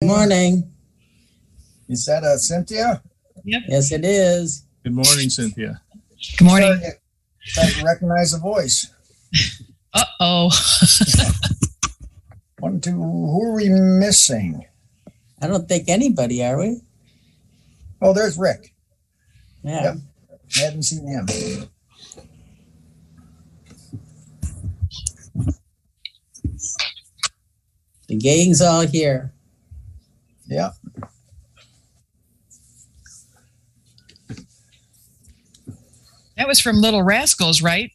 morning. Is that Cynthia? Yep. Yes, it is. Good morning, Cynthia. Good morning. Starting to recognize the voice. Uh-oh. One, two, who are we missing? I don't think anybody, are we? Oh, there's Rick. Yeah. Yep. I hadn't seen him. The gang's all here. Yep. That was from Little Rascals, right?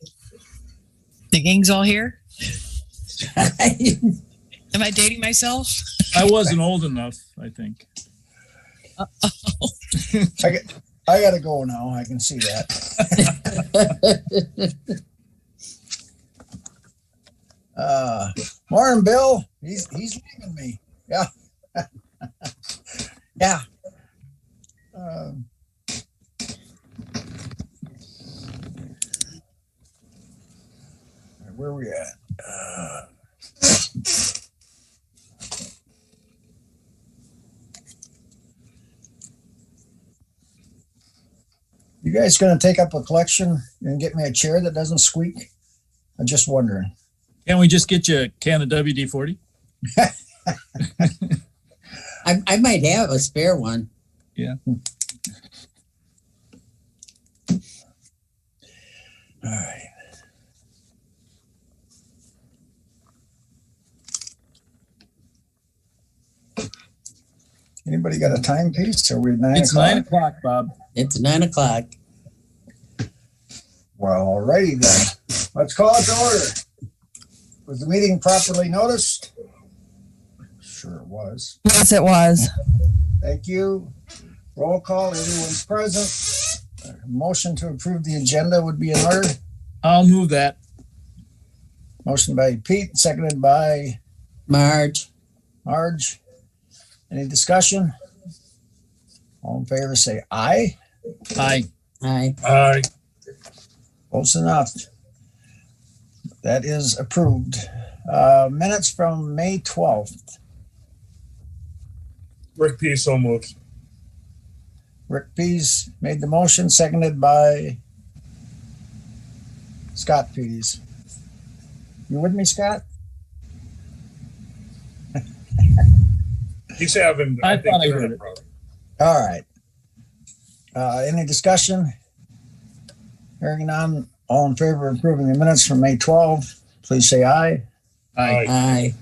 The gang's all here? Am I dating myself? I wasn't old enough, I think. Uh-oh. I gotta go now. I can see that. Morning, Bill. He's leaving me. Yeah. Yeah. Where are we at? You guys gonna take up a collection and get me a chair that doesn't squeak? I'm just wondering. Can't we just get you a can of WD-40? I might have a spare one. Yeah. All right. Anybody got a timepiece? Are we 9 It's o'clock? 9 o'clock, Bob. It's 9 o'clock. Well, alrighty then. Let's call it to order. Was the meeting properly noticed? Sure it was. Yes, it was. Thank you. Roll call. Everyone's present. A motion to approve the agenda would be in order. I'll move that. Motion by Pete, seconded by Marge. Marge. Any discussion? All in favor say aye. Aye. Aye. Aye. Close enough. That is approved. Minutes from May 12th. Rick P. so moved. Rick Pease made the motion, seconded by Scott Pease. You with me, Scott? He's having, I think, thought I heard internet it. problem. All right. Any discussion? Hearing none, all in favor of approving the minutes from May 12th, please say aye. Aye. Aye.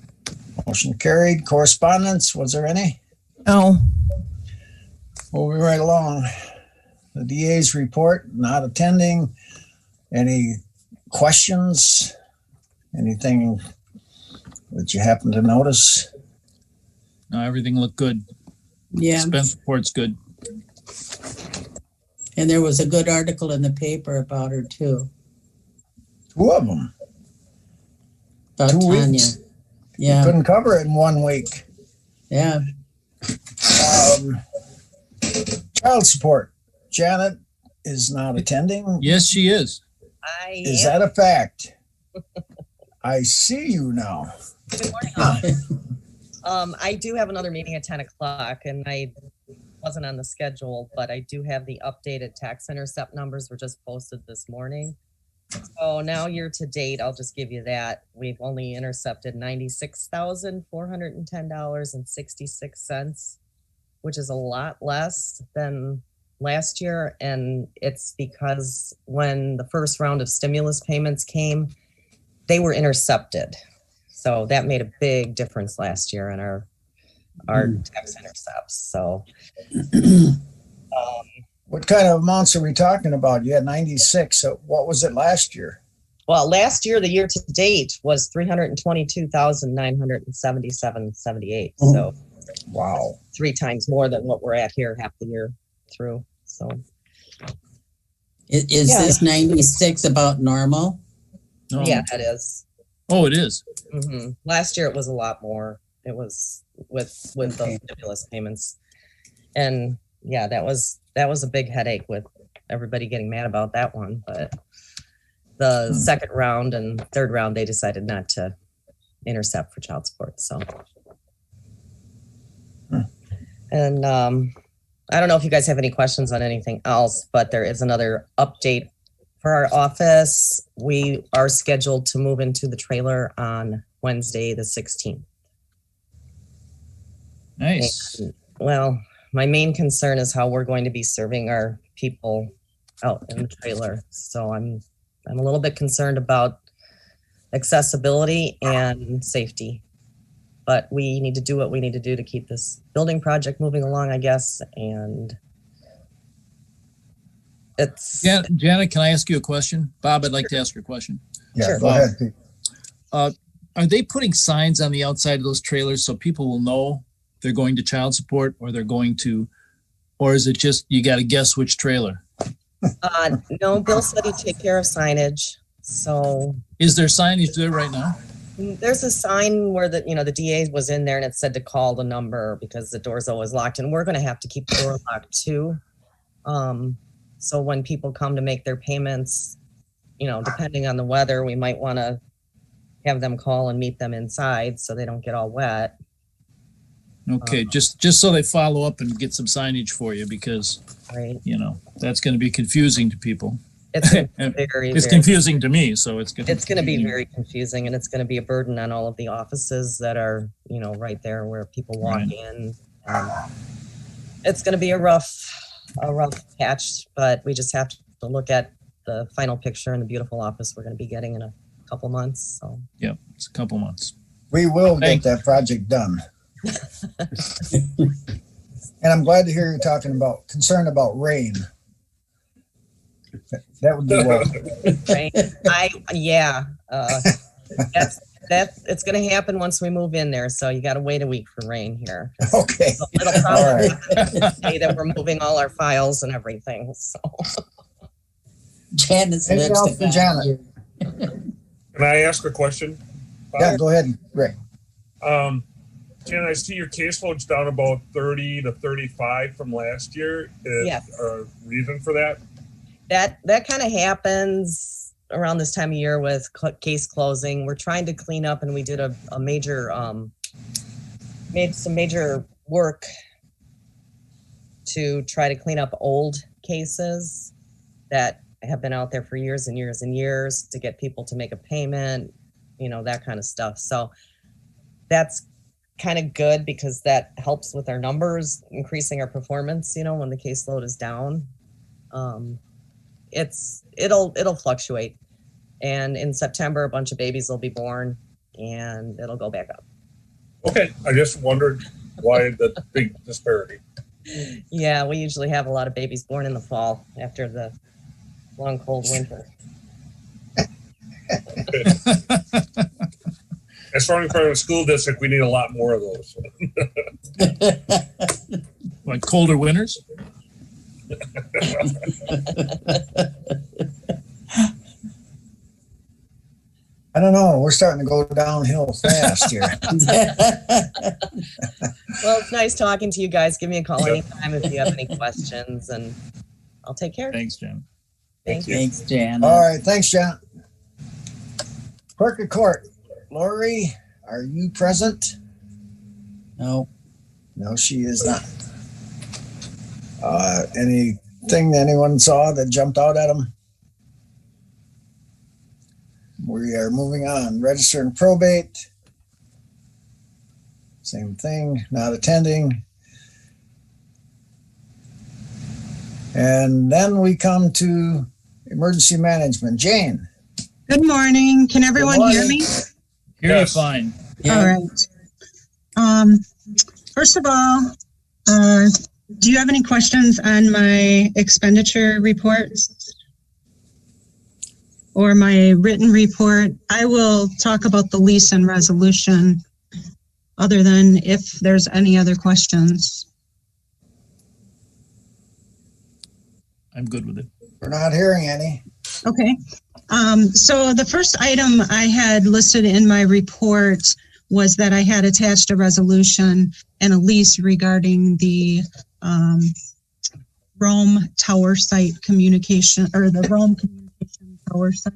Motion carried. Correspondence, was there any? No. Moving right along. The DA's report, not attending. Any questions? Anything that you happen to notice? No, everything looked good. Yeah. Expense report's good. And there was a good article in the paper about her too. Two of them. About 2 Tania. weeks. Yeah. Couldn't cover it in 1 week. Yeah. Child support. Janet is not attending. Yes, she is. Is that a fact? I see you now. Good morning. all. I do have another meeting at 10 o'clock, and I wasn't on the schedule, but I do have the updated tax intercept numbers were just posted this morning. So now year to date, I'll just give you that. We've only intercepted $96,410.66, which is a lot less than last year. And it's because when the first round of stimulus payments came, they were intercepted. So that made a big difference last year in our tax intercepts. So What kind of amounts are we talking about? You had 96. So what was it last year? well, last year, the year to date was 322,977.78. So Wow. 3 times more than what we're at here half the year through. So Is Yeah. this 96 about normal? No. yeah, it is. Oh, it is. Last year it was a lot more. It was with Okay. the stimulus payments, and yeah, that was a big headache with everybody getting mad about that one. But the second round and third round, they decided not to intercept for child support. So All And I don't know if you guys have any questions on anything else, but there is another update for our office. We are scheduled to move into the trailer on Wednesday, the 16th. Nice. And, well, my main concern is how we're going to be serving our people out in the trailer. So I'm a little bit concerned about accessibility and safety. But we need to do what we need to do to keep this building project moving along, I guess. And it's Janet, can I ask you a question? Bob, I'd like to ask you a question. Yeah, Sure. go ahead, Pete. Are they putting signs on the outside of those trailers so people will know they're going to child support or they're going to, or is it just you got to guess which trailer? no, Bill said he'd take care of signage. So Is there signage there right now? there's a sign where the DA was in there and it said to call the number because the door's always locked, and we're going to have to keep the door locked too. So when people come to make their payments, depending on the weather, we might want to have them call and meet them inside so they don't get all wet. Okay, just so they follow up and get some signage for you because, Right. that's going to be confusing to people. It's very, It's confusing to me, so it's going to be very confusing, and it's going to be a burden on all of the offices that are, right there where people walk Right. in. It's going to be a rough patch, but we just have to look at the final picture and the beautiful office we're going to be getting in a couple months. So Yep, it's a couple months. We will get Thanks. that project done. And I'm glad to hear you're concerned about rain. That would be welcome. right? It's going to happen once we move in there. So you got to wait a week for rain here. Okay. So it'll All probably right. happen the day that we're moving all our files and everything. So Janet's Anything lips else to for Janet? Can I ask a question? Yeah, go ahead, Rick. Jan, I see your caseload's down about 30 to 35 from last year. Is Yes. a reason for that? that kind of happens around this time of year with case closing. We're trying to clean up, and we did a major made some major work to try to clean up old cases that have been out there for years and years and years to get people to make a payment, that kind of stuff. So that's kind of good because that helps with our numbers, increasing our performance, when the caseload is down. It'll fluctuate. And in September, a bunch of babies will be born and it'll go back up. Okay, I just wondered why the big disparity. Yeah, we usually have a lot of babies born in the fall after the long, cold winter. As far as a school district, we need a lot more of those. Like colder winters? I don't know. We're starting to go downhill fast here. Well, it's nice talking to you guys. Give me a call anytime if you have any questions, and I'll take care. Thanks, Jen. Thank you. Thanks, Janet. All right. Thanks, Janet. Clerk of Court, Lori, are you present? No. No, she is not. Anything that anyone saw that jumped out at them? We are moving on. Register and probate. Same thing, not attending. And then we come to emergency management. Jane. Good morning. Can everyone hear me? Hear you Yes. fine. All right. First of all, do you have any questions on my expenditure reports or my written report? I will talk about the lease and resolution other than if there's any other questions. I'm good with it. We're not hearing any. Okay. So the first item I had listed in my report was that I had attached a resolution and a lease regarding the Rome Tower Site communication, or the Rome Communication Tower Site.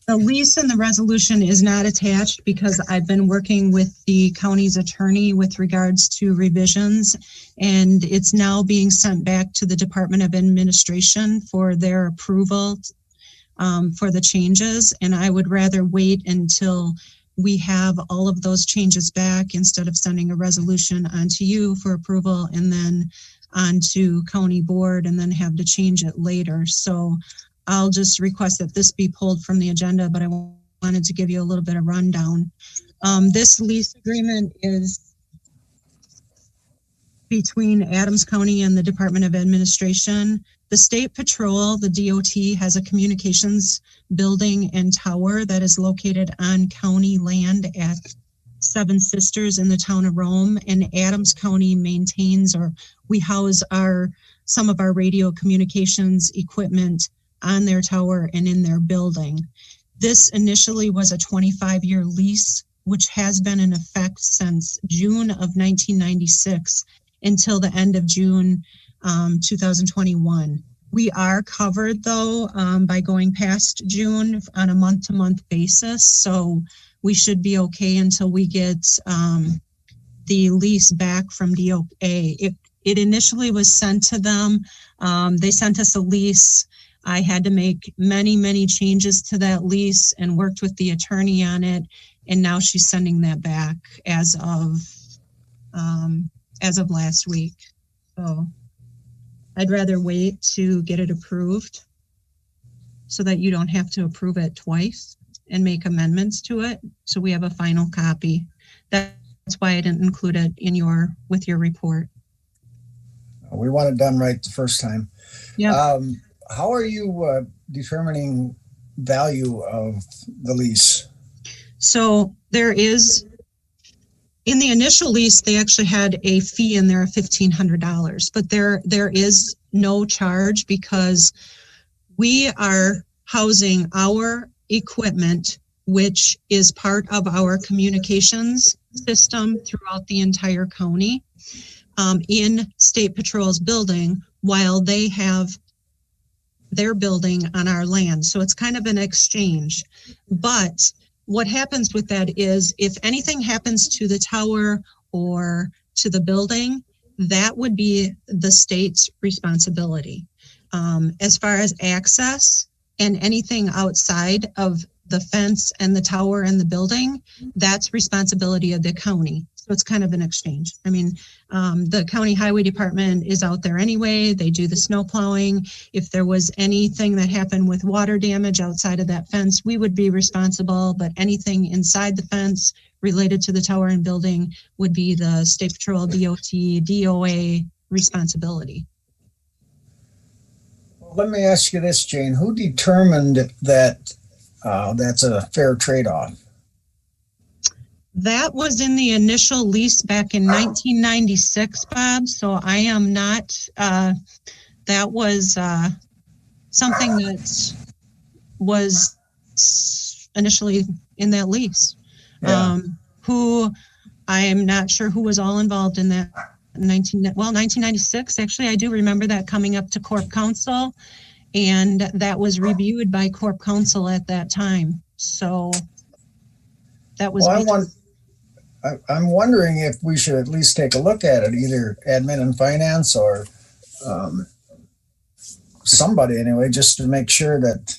The lease and the resolution is not attached because I've been working with the county's attorney with regards to revisions, and it's now being sent back to the Department of Administration for their approval for the changes. And I would rather wait until we have all of those changes back instead of sending a resolution onto you for approval and then onto county board and then have to change it later. So I'll just request that this be pulled from the agenda, but I wanted to give you a little bit of rundown. This lease agreement is between Adams County and the Department of Administration. The State Patrol, the DOT, has a communications building and tower that is located on county land at Seven Sisters in the town of Rome, and Adams County maintains, or we house some of our radio communications equipment on their tower and in their building. This initially was a 25-year lease, which has been in effect since June of 1996 until the end of June 2021. We are covered, though, by going past June on a month-to-month basis, so we should be okay until we get the lease back from DOA. It initially was sent to them. They sent us a lease. I had to make many, many changes to that lease and worked with the attorney on it. And now she's sending that back as of last week. So I'd rather wait to get it approved so that you don't have to approve it twice and make amendments to it. So we have a final copy. That's why I didn't include it with your report. We want it done right the first time. Yeah. How are you determining value of the lease? So there is, in the initial lease, they actually had a fee in there of $1,500, but there is no charge because we are housing our equipment, which is part of our communications system throughout the entire county, in State Patrol's building, while they have their building on our land. So it's kind of an exchange. But what happens with that is if anything happens to the tower or to the building, that would be the state's responsibility. As far as access and anything outside of the fence and the tower and the building, that's responsibility of the county. So it's kind of an exchange. I mean, the county highway department is out there anyway. They do the snow plowing. If there was anything that happened with water damage outside of that fence, we would be responsible, but anything inside the fence related to the tower and building would be the State Patrol, DOT, DOA responsibility. Well, let me ask you this, Jane. Who determined that that's a fair trade-off? That was in the initial lease back in 1996, Bob. So I am not, that was something that was initially in that lease. Yeah. Who I am not sure who was all involved in that 1996. Actually, I do remember that coming up to Corp Council, and that was reviewed by Corp Council at that time. So that was. Well, I'm wondering if we should at least take a look at it, either admin and finance or somebody anyway, just to make sure that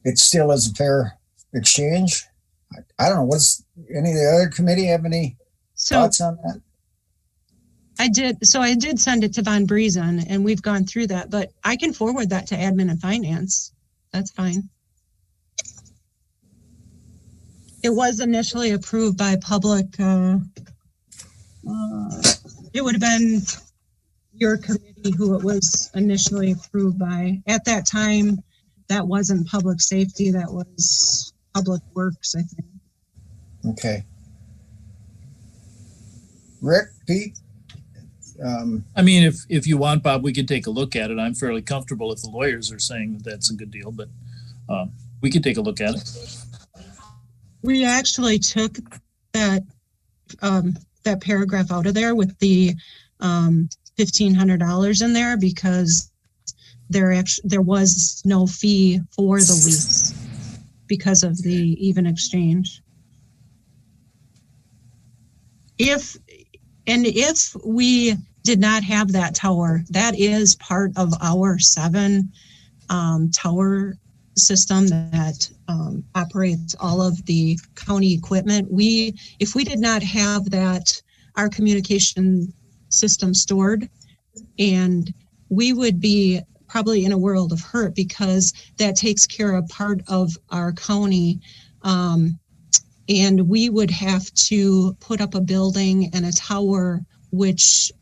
it still is a fair exchange. I don't know. What's any of the other committee have any thoughts on that? I did send it to Von Briesen, and we've gone through that, but I can forward that to admin and finance. That's fine. It was initially approved by public, it would have been your committee who it was initially approved by. At that time, that wasn't public safety, that was public works, I think. Okay. Rick, Pete? I mean, if you want, Bob, we could take a look at it. I'm fairly comfortable if the lawyers are saying that that's a good deal, but we could take a look at it. We actually took that that paragraph out of there with the $1,500 in there because there was no fee for the lease. because of the even exchange. If we did not have that tower, that is part of our 7 tower system that operates all of the county equipment. If we did not have that, our communication system stored, and we would be probably in a world of hurt, because that takes care of part of our county. And we would have to put up a building and a tower, which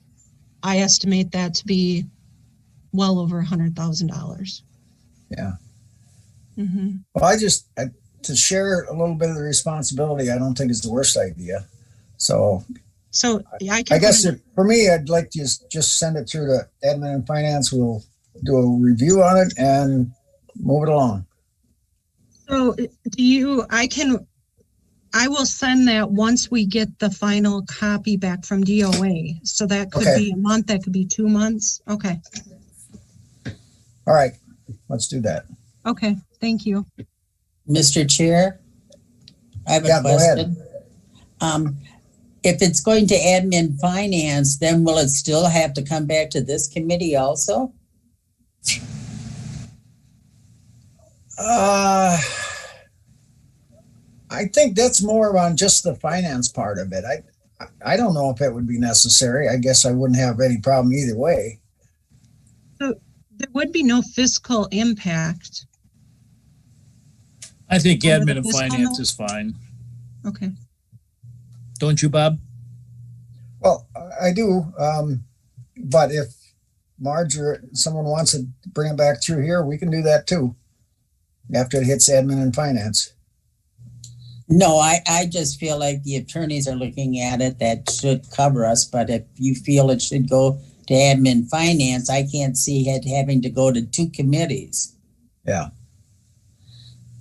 I estimate that to be well over $100,000. Yeah. Mm-hmm. Well, to share a little bit of the responsibility, I don't think is the worst idea. So I guess for me, I'd like to just send it through to admin and finance. We'll do a review on it and move it along. So I will send that once we get the final copy back from DOA. So that could be a month, that could be 2 months. Okay. All right, let's do that. Okay, thank you. Mr. Chair, I have a question. Go ahead. If it's going to admin finance, then will it still have to come back to this committee also? I think that's more on just the finance part of it. I don't know if it would be necessary. I guess I wouldn't have any problem either way. So there would be no fiscal impact. I think admin and finance is fine. Okay. Don't you, Bob? Well, I do. But if Marge or someone wants to bring it back through here, we can do that too. After it hits admin and finance. No, I just feel like the attorneys are looking at it. That should cover us. But if you feel it should go to admin finance, I can't see it having to go to 2 committees. Yeah.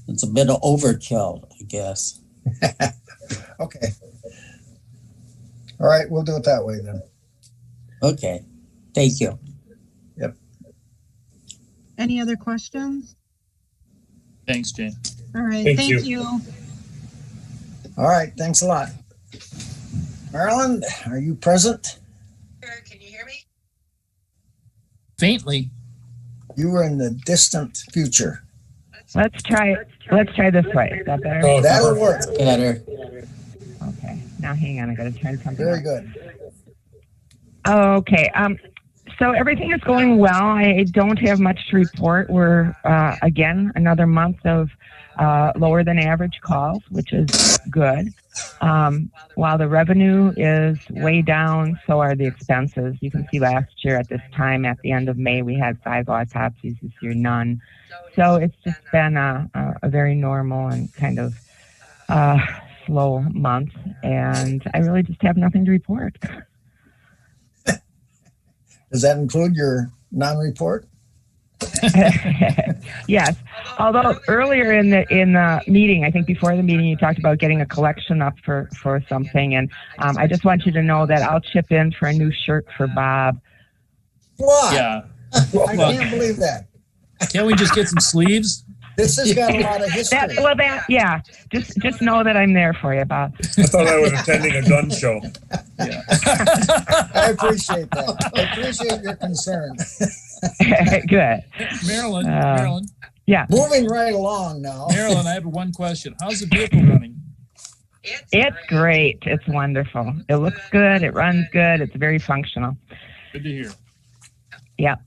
It's a bit of overkill, I guess. Okay. All right, we'll do it that way then. Okay. Thank you. Yep. Any other questions? Thanks, Jane. All right, Thank you. All right, thanks a lot. Marilyn, are you present? Sure, can you hear me? Faintly. You were in the distant future. Let's try this way. Is that better? Oh, That'll work. Better. Okay. Now hang on, I gotta turn something Very on. good. Okay. So everything is going well. I don't have much to report. We're again another month of lower than average calls, which is good. While the revenue is way down, so are the expenses. You can see last year at this time, at the end of May, we had 5 autopsies. This year, none. So it's just been a very normal and kind of slow month, and I really just have nothing to report. Does that include your non-report? Yes. Although earlier in the meeting, I think before the meeting, you talked about getting a collection up for something, and I just want you to know that I'll chip in for a new shirt for Bob. What? Yeah. I can't believe that. Can't we just get some sleeves? This has got a lot of history. Yeah. Just know that I'm there for you, Bob. I thought I was attending a gun show. Yeah. I appreciate that. I appreciate your concern. Good. Marilyn. Yeah. Moving right along now. Marilyn, I have one question. How's the vehicle running? It's great. It's wonderful. It looks good. It runs good. It's very functional. Good to hear. Yeah.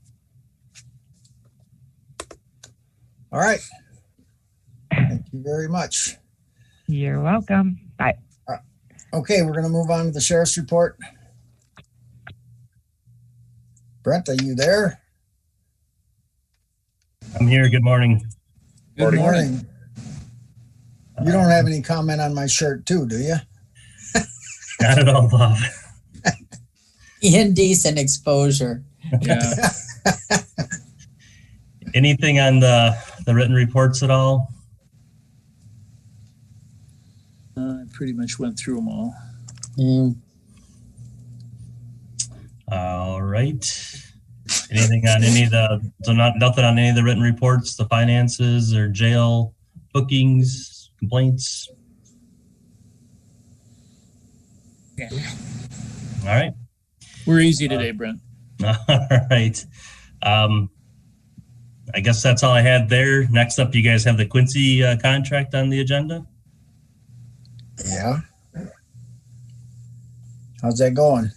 All right. Thank you very much. You're welcome. Bye. Okay, we're going to move on to the sheriff's report. Brent, are you there? I'm here. Good morning. Good morning. You don't have any comment on my shirt too, do you? Not at all, Bob. Indecent exposure. Yeah. Anything on the written reports at all? I pretty much went through them all. All right. Anything on any of the, so nothing on any of the written reports, the finances or jail bookings, complaints? Yeah. All right. We're easy today, Brent. All right. I guess that's all I had there. Next up, you guys have the Quincy contract on the agenda. Yeah. How's that going?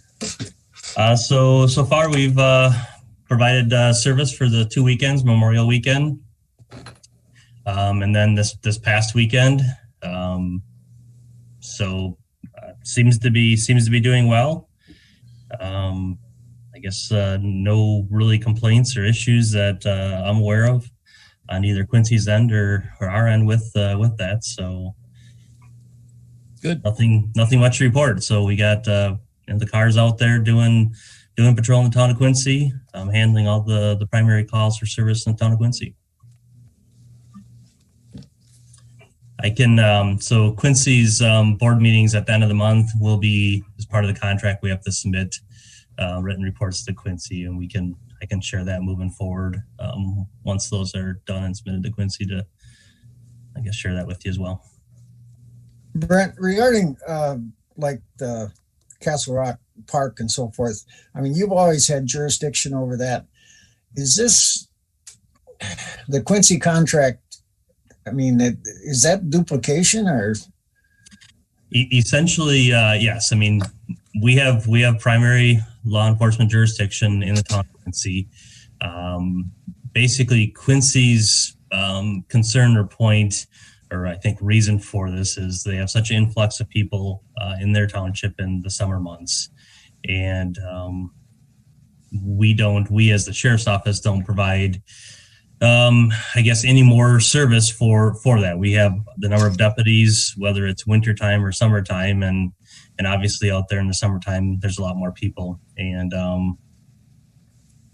So far we've provided service for the 2 weekends, Memorial Weekend, and then this past weekend. Seems to be doing well. I guess no really complaints or issues that I'm aware of on either Quincy's end or our end with that. So good. Nothing much to report. So we got the cars out there doing patrol in the town of Quincy, handling all the primary calls for service in the town of Quincy. I can, so Quincy's board meetings at the end of the month will be, as part of the contract, we have to submit written reports to Quincy, and I can share that moving forward once those are done and submitted to Quincy to, I guess, share that with you as well. Brent, regarding like the Castle Rock Park and so forth, I mean, you've always had jurisdiction over that. Is this the Quincy contract? I mean, is that duplication or? Essentially, yes. I mean, we have primary law enforcement jurisdiction in the town of Quincy. Basically, Quincy's concern or point, or I think reason for this, is they have such an influx of people in their township in the summer months, and we as the sheriff's office don't provide I guess any more service for that. We have the number of deputies, whether it's wintertime or summertime, and obviously out there in the summertime, there's a lot more people. And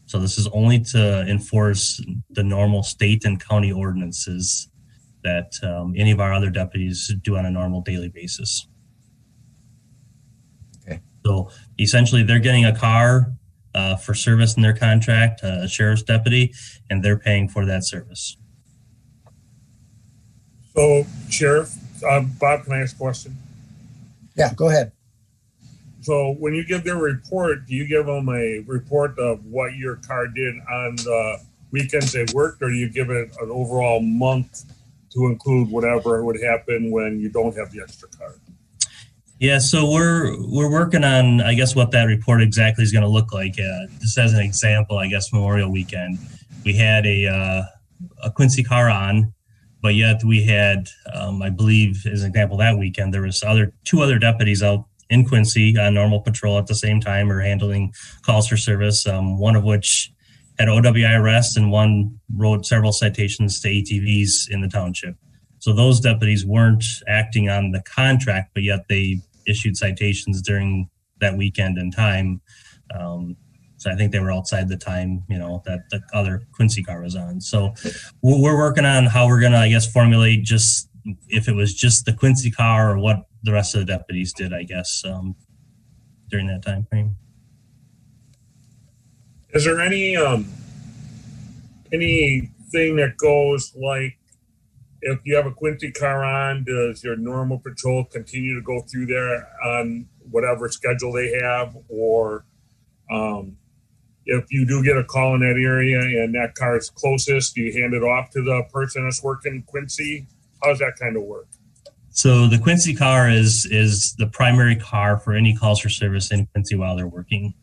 so this is only to enforce the normal state and county ordinances that any of our other deputies do on a normal daily basis. Okay. So essentially they're getting a car for service in their contract, a sheriff's deputy, and they're paying for that service. So, Sheriff, Bob, can I ask a question? Yeah, go ahead. So when you give their report, do you give them a report of what your car did on the weekends they worked, or do you give it an overall month to include whatever would happen when you don't have the extra car? Yeah, so we're working on, I guess, what that report exactly is going to look like. Just as an example, I guess Memorial Weekend, we had a Quincy car on, but yet we had, I believe, as an example, that weekend there was two other deputies out in Quincy on normal patrol at the same time, or handling calls for service. One of which had OWI arrest, and one wrote several citations to ATVs in the township. So those deputies weren't acting on the contract, but yet they issued citations during that weekend and time. So I think they were outside the time, that the other Quincy car was on. So we're working on how we're going to, I guess, formulate just if it was just the Quincy car or what the rest of the deputies did, I guess, during that time frame. Is there anything that goes like, if you have a Quincy car on, does your normal patrol continue to go through there on whatever schedule they have? Or if you do get a call in that area and that car is closest, do you hand it off to the person that's working Quincy? How does that kind of work? So the Quincy car is the primary car for any calls for service in Quincy while they're working.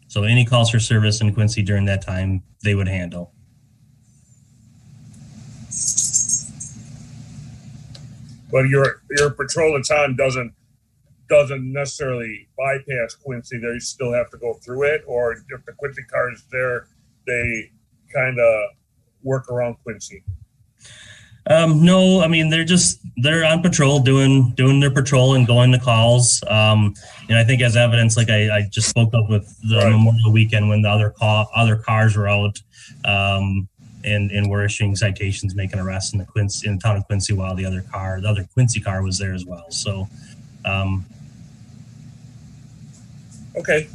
So any calls for service in Quincy during that time, they would handle. But your patrol that's on doesn't necessarily bypass Quincy. They still have to go through it, or if the Quincy car is there, they kind of work around Quincy. No, I mean they're on patrol doing their patrol and going to calls. And I think as evidence, like I just spoke up with the right. Memorial Weekend when the other cars were out. And we're issuing citations, making arrests in the town of Quincy while the other Quincy car was there as well. So, okay,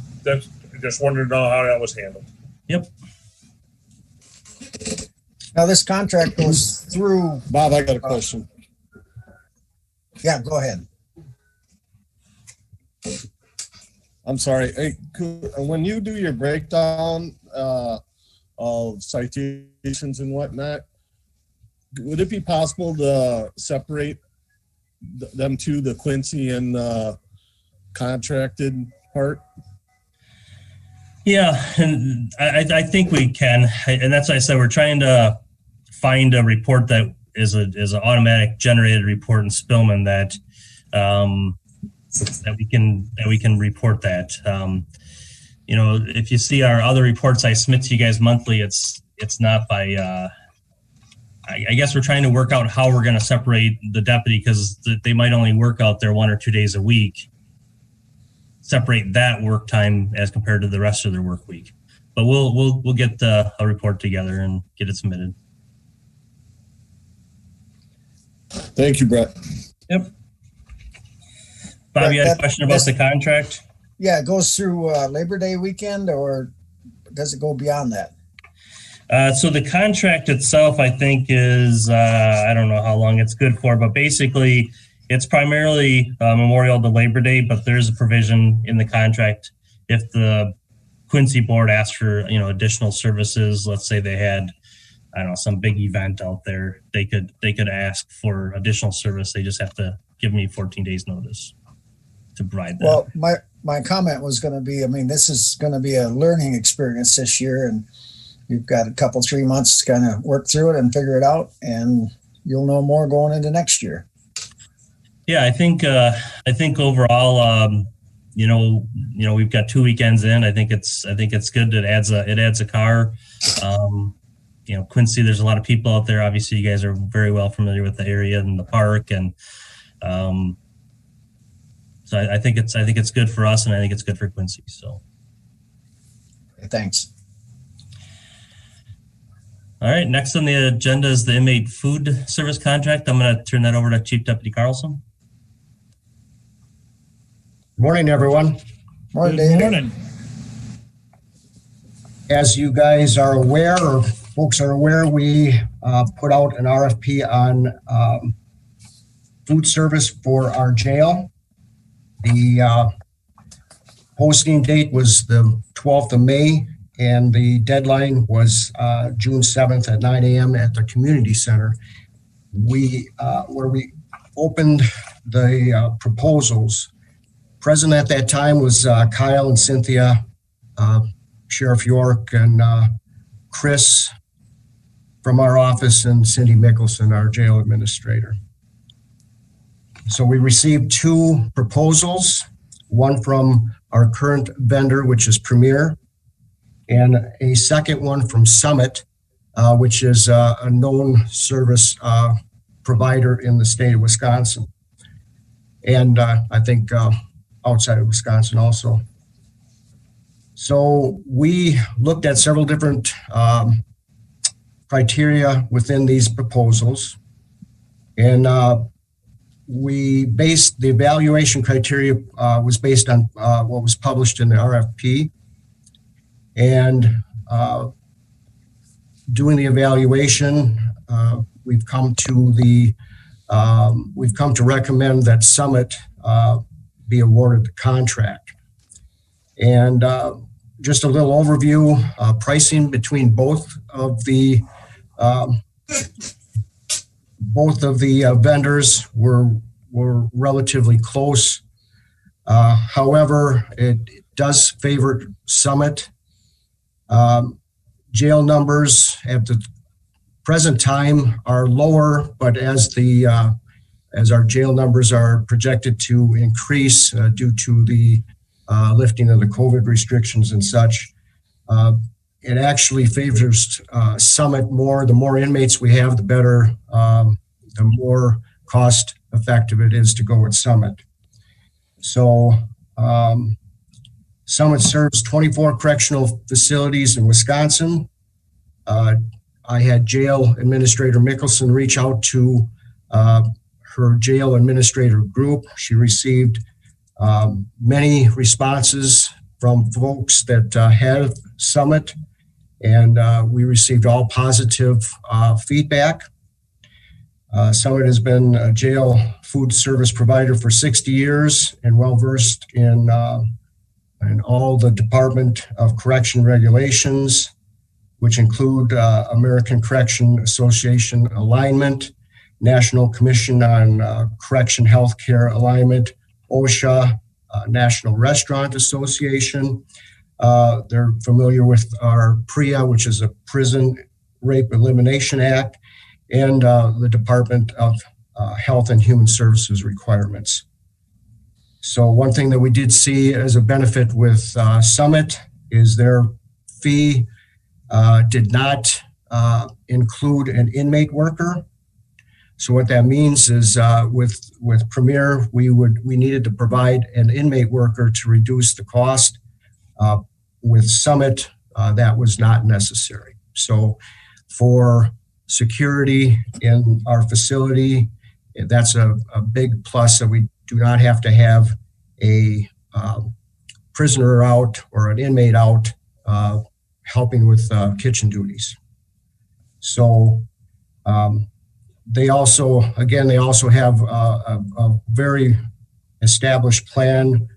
just wanted to know how that was handled. Yep. Now this contract goes through. Bob, I got a question. Yeah, go ahead. I'm sorry. Hey, when you do your breakdown of citations and whatnot, would it be possible to separate them to the Quincy and contracted part? Yeah, and I think we can, and that's why I said we're trying to find a report that is an automatic generated report in Spillman that we can report that. If you see our other reports I submit to you guys monthly, it's not by. I guess we're trying to work out how we're going to separate the deputy because they might only work out there 1 or 2 days a week. Separate that work time as compared to the rest of their work week. But we'll get a report together and get it submitted. Thank you, Brett. Yep. Bob, you had a question about the contract? Yeah, it goes through Labor Day weekend, or does it go beyond that? So the contract itself, I think, is I don't know how long it's good for, but basically it's primarily Memorial to Labor Day, but there's a provision in the contract if the Quincy board asks for additional services. Let's say they had some big event out there, they could ask for additional service. They just have to give me 14 days notice to provide that. Well, my comment was going to be, this is going to be a learning experience this year, and you've got a couple, 3 months to kind of work through it and figure it out, and you'll know more going into next year. Yeah, I think overall, we've got 2 weekends in. I think it's good. It adds a car. Quincy, there's a lot of people out there. Obviously, you guys are very well familiar with the area and the park, and so I think it's good for us, and I think it's good for Quincy. So, thanks. All right. Next on the agenda is the inmate food service contract. I'm going to turn that over to Chief Deputy Carlson. Morning, everyone. Morning, David. Morning. As you guys are aware, or folks are aware, we put out an RFP on food service for our jail. The posting date was the 12th of May, and the deadline was June 7th at 9 a.m. at the community center. Where we opened the proposals. Present at that time was Kyle and Cynthia, Sheriff York, and Chris from our office, and Cindy Mickelson, our jail administrator. So we received 2 proposals, one from our current vendor, which is Premier, and a second one from Summit, which is a known service provider in the state of Wisconsin. And I think outside of Wisconsin also. So we looked at several different criteria within these proposals, and we based the evaluation criteria was based on what was published in the RFP, and doing the evaluation, we've come to recommend that Summit be awarded the contract. And just a little overview, pricing between both of the vendors were relatively close. However, it does favor Summit. Jail numbers at the present time are lower, but as our jail numbers are projected to increase due to the lifting of the COVID restrictions and such, it actually favors Summit more. The more inmates we have, the better, the more cost effective it is to go with Summit. So Summit serves 24 correctional facilities in Wisconsin. I had Jail Administrator Mickelson reach out to her jail administrator group. She received many responses from folks that have Summit, and we received all positive feedback. Summit has been a jail food service provider for 60 years and well-versed in all the Department of Correction regulations, which include American Correction Association alignment, National Commission on Correction Healthcare alignment, OSHA, National Restaurant Association. They're familiar with our PREA, which is a Prison Rape Elimination Act, and the Department of Health and Human Services requirements. So one thing that we did see as a benefit with Summit is their fee did not include an inmate worker. So what that means is with Premier, we needed to provide an inmate worker to reduce the cost. With Summit, that was not necessary. So for security in our facility, that's a big plus, that we do not have to have a prisoner out or an inmate out helping with kitchen duties. So they also have a very established plan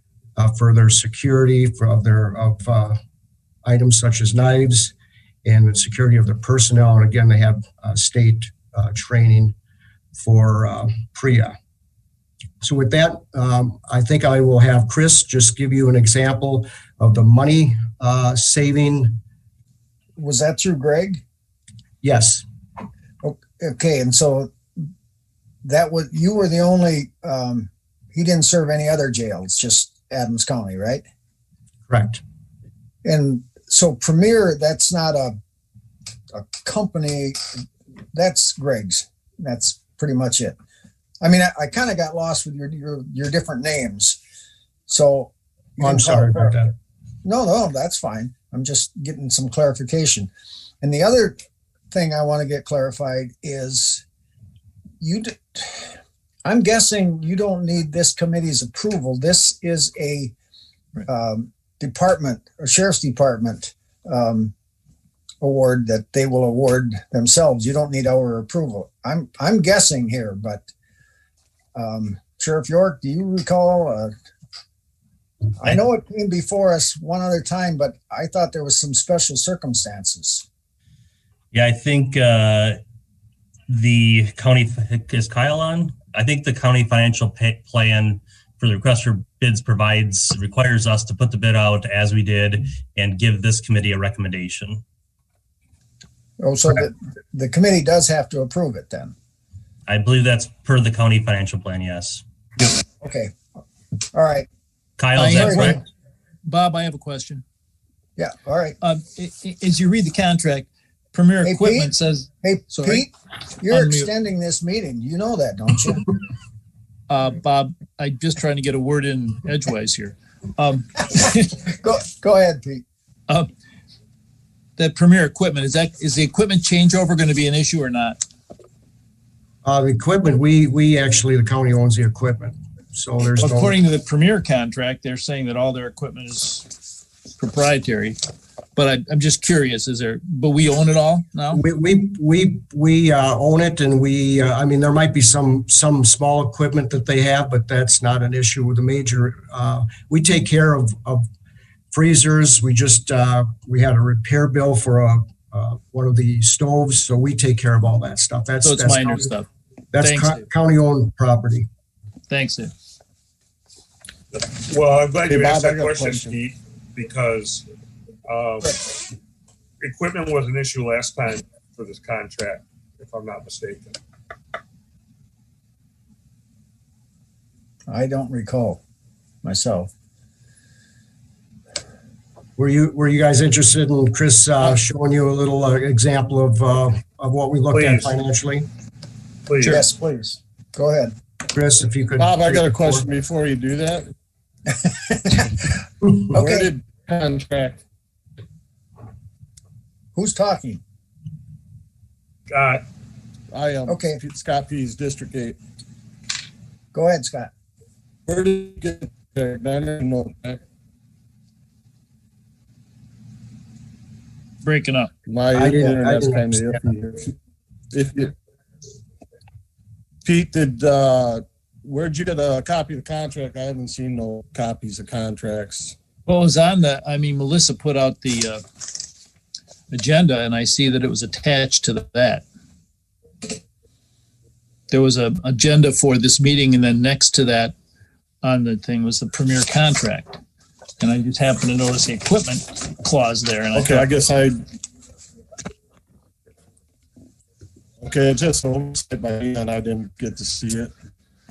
for their security of items such as knives and the security of their personnel. And again, they have state training for PREA. So with that, I think I will have Chris just give you an example of the money saving. Was that through Greg? Yes. Okay, and so you were the only, he didn't serve any other jails, just Adams County, right? Correct. And so Premier, that's not a company, that's Greg's. That's pretty much it. I mean, I kind of got lost with your different names. So I'm sorry about that. No, that's fine. I'm just getting some clarification. And the other thing I want to get clarified is I'm guessing you don't need this committee's approval. This is a department or sheriff's department award that they will award themselves. You don't need our approval. I'm guessing here, but Sheriff York, do you recall? I know it came before us one other time, but I thought there was some special circumstances. Yeah, I think the county, is Kyle on? I think the county financial plan for the request for bids requires us to put the bid out as we did and give this committee a recommendation. Oh, so the committee does have to approve it then? I believe that's per the county financial plan, yes. Okay. All right. Kyle, is that correct? Bob, I have a question. Yeah, all right. As you read the contract, Premier Equipment Pete? says... Hey, sorry, Pete, you're extending this meeting. You know that, don't you? Bob, I'm just trying to get a word in edgewise here. Go ahead, Pete. That Premier Equipment, is the equipment changeover going to be an issue or not? The equipment, we actually, the county owns the equipment. So there's according to the Premier contract, they're saying that all their equipment is proprietary. But I'm just curious, but we own it all now? We own it, and I mean, there might be some small equipment that they have, but that's not an issue with the major. We take care of freezers. We just, we had a repair bill for one of the stoves, so we take care of all that stuff. So it's minor stuff. That's county-owned property. Thanks, Dave. Well, I'm glad you asked that question, Pete, because equipment was an issue last time for this contract, if I'm not mistaken. I don't recall myself. Were you guys interested in Chris showing you a little example of what we looked at financially? Please. Yes, please. Go ahead. Chris, if you could. Bob, I got a question before you do that. Okay. Where did contract? Who's talking? Scott. I am. Okay. Scott Pease, District 8. Go ahead, Scott. Where did you get the contract? I didn't know that. breaking up. My I didn't internet's kind of understand iffy. If you, Pete, where'd you get a copy of the contract? I haven't seen no copies of contracts. Well, it was on Melissa put out the agenda, and I see that it was attached to that. There was an agenda for this meeting, and then next to that on the thing was the Premier contract. And I just happened to notice the equipment clause there. And it just oversight by me, and I didn't get to see it.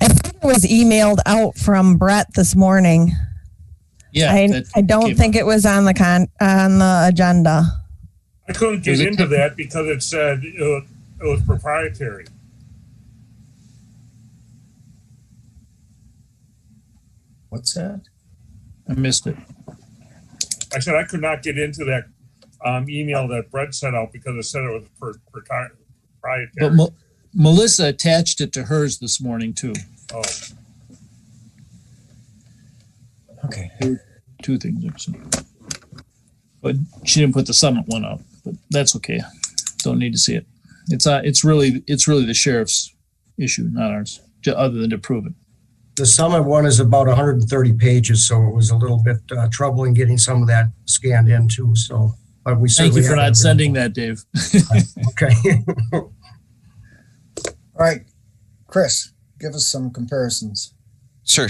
I think it was emailed out from Brett this morning. Yeah, I don't think it was on the agenda. I couldn't get into that because it said it was proprietary. What's that? I missed it. I said I could not get into that email that Brett sent out because it said it was proprietary. But Melissa attached it to hers this morning too. Oh. Okay. Two things. But she didn't put the Summit one up. But that's okay. Don't need to see it. It's really the sheriff's issue, not ours. Other than to prove it. The Summit one is about 130 pages, so it was a little bit troubling getting some of that scanned in too. So, but we thank you for not sending that, Dave. Okay. All right, Chris, give us some comparisons. Sure.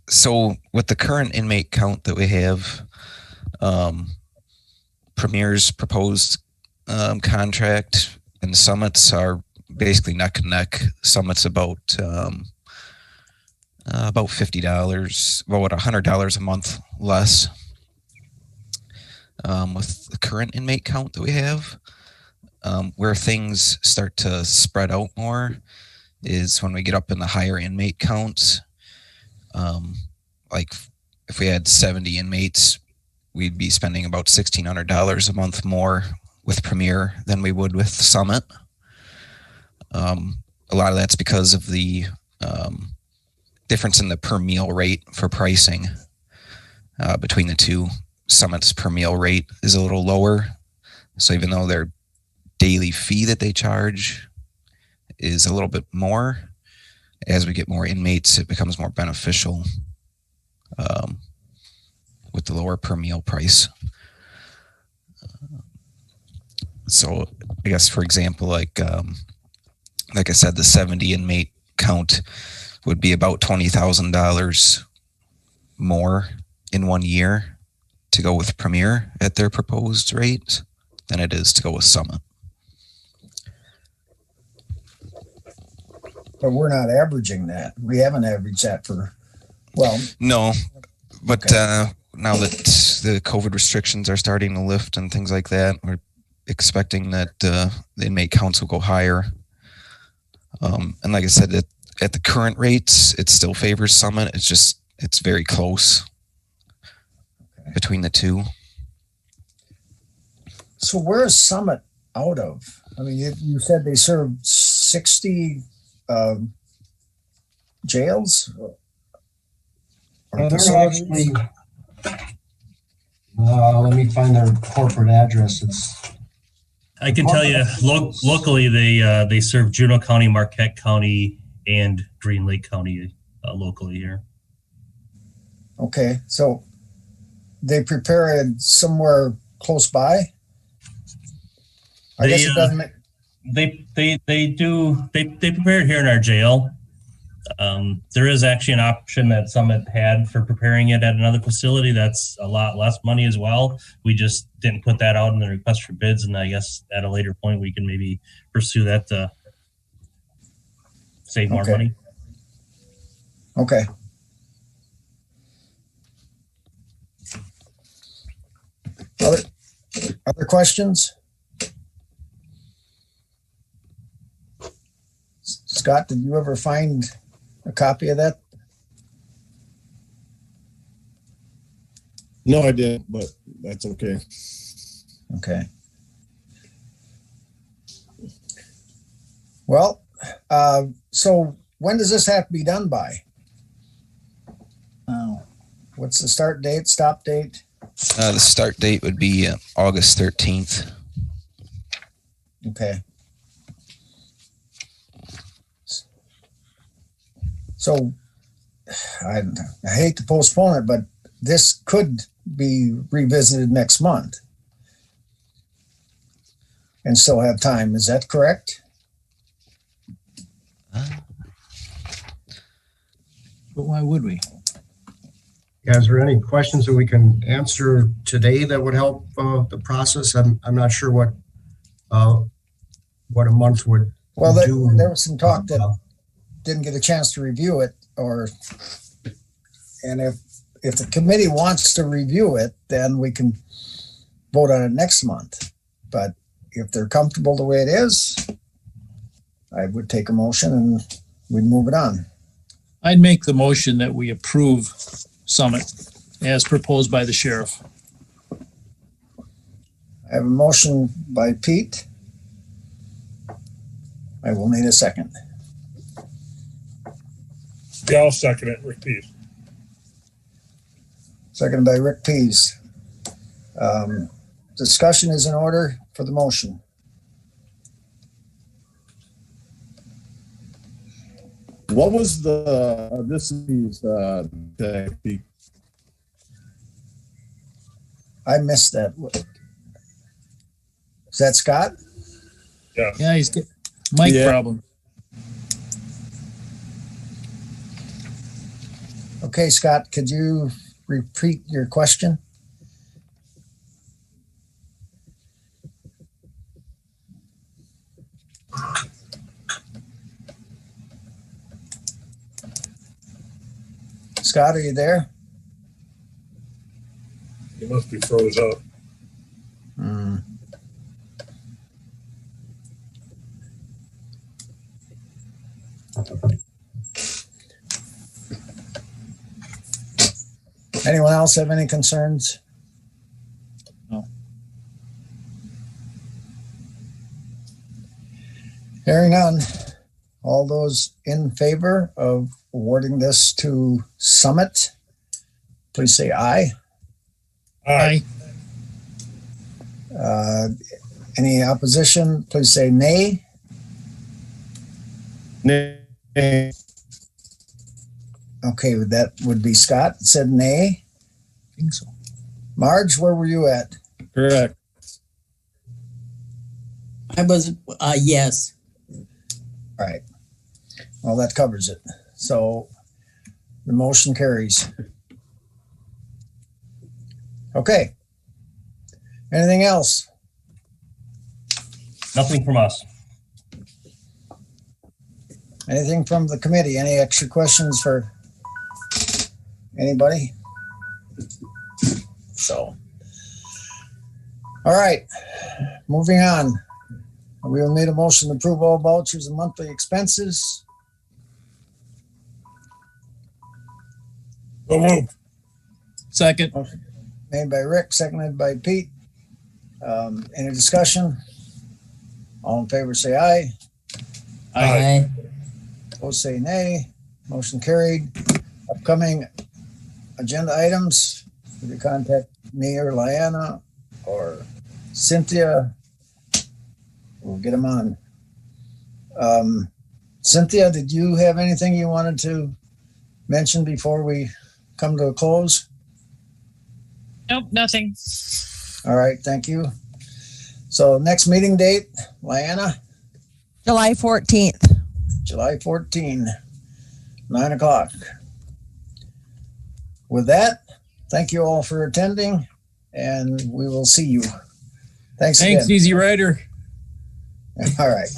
So with the current inmate count that we have, Premier's proposed contract and Summit's are basically neck and neck. Summit's about $50, about $100 a month less. With the current inmate count that we have, where things start to spread out more is when we get up in the higher inmate counts. Like if we had 70 inmates, we'd be spending about $1,600 a month more with Premier than we would with Summit. A lot of that's because of the difference in the per meal rate for pricing between the two. Summit's per meal rate is a little lower. So even though their daily fee that they charge is a little bit more, as we get more inmates, it becomes more beneficial with the lower per meal price. So I guess, for example, like I said, the 70 inmate count would be about $20,000 more in 1 year to go with Premier at their proposed rate than it is to go with Summit. But we're not averaging that. We haven't averaged that no, but okay. Now that the COVID restrictions are starting to lift and things like that, we're expecting that the inmate counts will go higher. And like I said, at the current rates, it still favors Summit. It's very close between the two. So where is Summit out of? I mean, you said they serve 60 jails? They're actually, let me find their corporate address. I can tell you, locally they serve Juneau County, Marquette County, and Green Lake County locally here. Okay, so they prepare it somewhere close by. I guess it doesn't make. They prepare it here in our jail. There is actually an option that Summit had for preparing it at another facility. That's a lot less money as well. We just didn't put that out in the request for bids, and I guess at a later point we can maybe pursue that to save more money. Okay. Other questions? Scott, did you ever find a copy of that? No, I didn't, but that's okay. Okay. Well, so when does this have to be done by? What's the start date, stop date? The start date would be August 13th. Okay. So I hate to postpone it, but this could be revisited next month and still have time. Is that correct? But why would we? Yeah, is there any questions that we can answer today that would help the process? I'm not sure what a month would do. There was some talk that didn't get a chance to review it, and if the committee wants to review it, then we can vote on it next month. But if they're comfortable the way it is, I would take a motion and we'd move it on. I'd make the motion that we approve Summit as proposed by the sheriff. I have a motion by Pete. I will need a second. Yeah, I'll second it. Rick Pease. Seconded by Rick Pease. Discussion is in order for the motion. What was this is I missed that. Is that Scott? Yeah. Yeah, he's got mic problem. Okay, Scott, could you repeat your question? Scott, are you there? He must be froze up. Anyone else have any concerns? No. Hearing none. All those in favor of awarding this to Summit, please say aye. Aye. Any opposition, please say nay. nay. Okay, that would be Scott said nay. I think so. Marge, where were you at? Correct. I was, yes. All right. Well, that covers it. So the motion carries. Okay. Anything else? Nothing from us. Anything from the committee? Any extra questions for anybody? So, all right, moving on. We will need a motion to approve all vouchers and monthly expenses. So moved. Second. Motion made by Rick, seconded by Pete. Any discussion? All in favor, say aye. Aye. Opposed, say nay. Motion carried. Upcoming agenda items, you can contact me or Liana or Cynthia. We'll get them on. Cynthia, did you have anything you wanted to mention before we come to a close? Nope, nothing. All right, thank you. So next meeting date, Liana? July 14th. July 14, 9 o'clock. With that, thank you all for attending, and we will see you. Thanks again. Thanks, Easy Rider. All right.